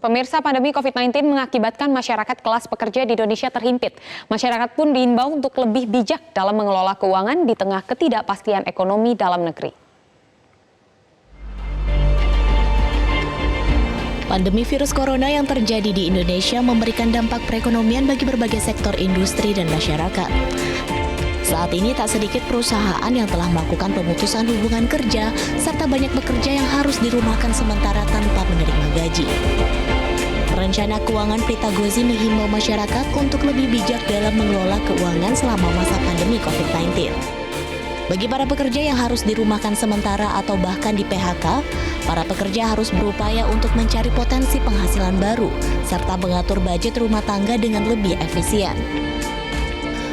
Pemirsa, pandemi COVID-19 mengakibatkan masyarakat kelas pekerja di Indonesia terhimpit. Masyarakat pun diimbau untuk lebih bijak dalam mengelola keuangan di tengah ketidakpastian ekonomi dalam negeri. Pandemi virus corona yang terjadi di Indonesia memberikan dampak perekonomian bagi berbagai sektor industri dan masyarakat. Saat ini tak sedikit perusahaan yang telah melakukan pemutusan hubungan kerja, serta banyak pekerja yang harus dirumahkan sementara tanpa menerima gaji. Perencana Keuangan Prita Gozi menghimbau masyarakat untuk lebih bijak dalam mengelola keuangan selama masa pandemi COVID-19. Bagi para pekerja yang harus dirumahkan sementara atau bahkan di PHK, para pekerja harus berupaya untuk mencari potensi penghasilan baru, serta mengatur budget rumah tangga dengan lebih efisien.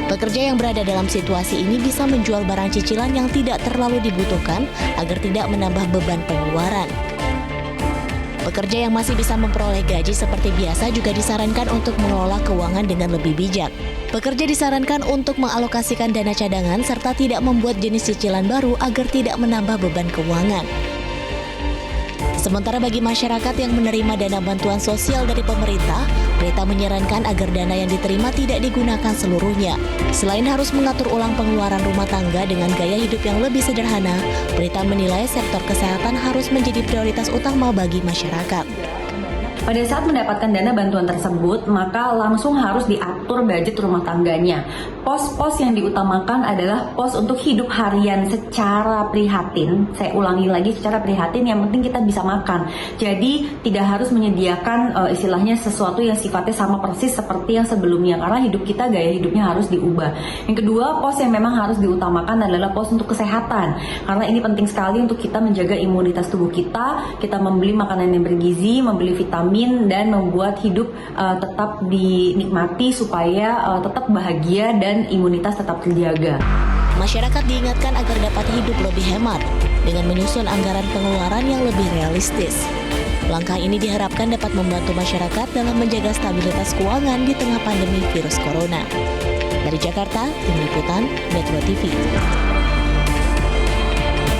Pekerja yang berada dalam situasi ini bisa menjual barang cicilan yang tidak terlalu dibutuhkan agar tidak menambah beban pengeluaran. Pekerja yang masih bisa memperoleh gaji seperti biasa juga disarankan untuk mengelola keuangan dengan lebih bijak. Pekerja disarankan untuk mengalokasikan dana cadangan serta tidak membuat jenis cicilan baru agar tidak menambah beban keuangan. Sementara bagi masyarakat yang menerima dana bantuan sosial dari pemerintah, Prita menyarankan agar dana yang diterima tidak digunakan seluruhnya. Selain harus mengatur ulang pengeluaran rumah tangga dengan gaya hidup yang lebih sederhana, Prita menilai sektor kesehatan harus menjadi prioritas utama bagi masyarakat. Pada saat mendapatkan dana bantuan tersebut, maka langsung harus diatur budget rumah tangganya. Pos-pos yang diutamakan adalah pos untuk hidup harian secara prihatin. Saya ulangi lagi, secara prihatin, yang penting kita bisa makan. Jadi tidak harus menyediakan istilahnya sesuatu yang sifatnya sama persis seperti yang sebelumnya, karena hidup kita, gaya hidupnya harus diubah. Yang kedua, pos yang memang harus diutamakan adalah pos untuk kesehatan. Karena ini penting sekali untuk kita menjaga imunitas tubuh kita membeli makanan yang bergizi, membeli vitamin, dan membuat hidup tetap dinikmati supaya tetap bahagia dan imunitas tetap terjaga. Masyarakat diingatkan agar dapat hidup lebih hemat dengan menyusun anggaran pengeluaran yang lebih realistis. Langkah ini diharapkan dapat membantu masyarakat dalam menjaga stabilitas keuangan di tengah pandemi virus corona. Dari Jakarta, Tim Liputan Metro TV.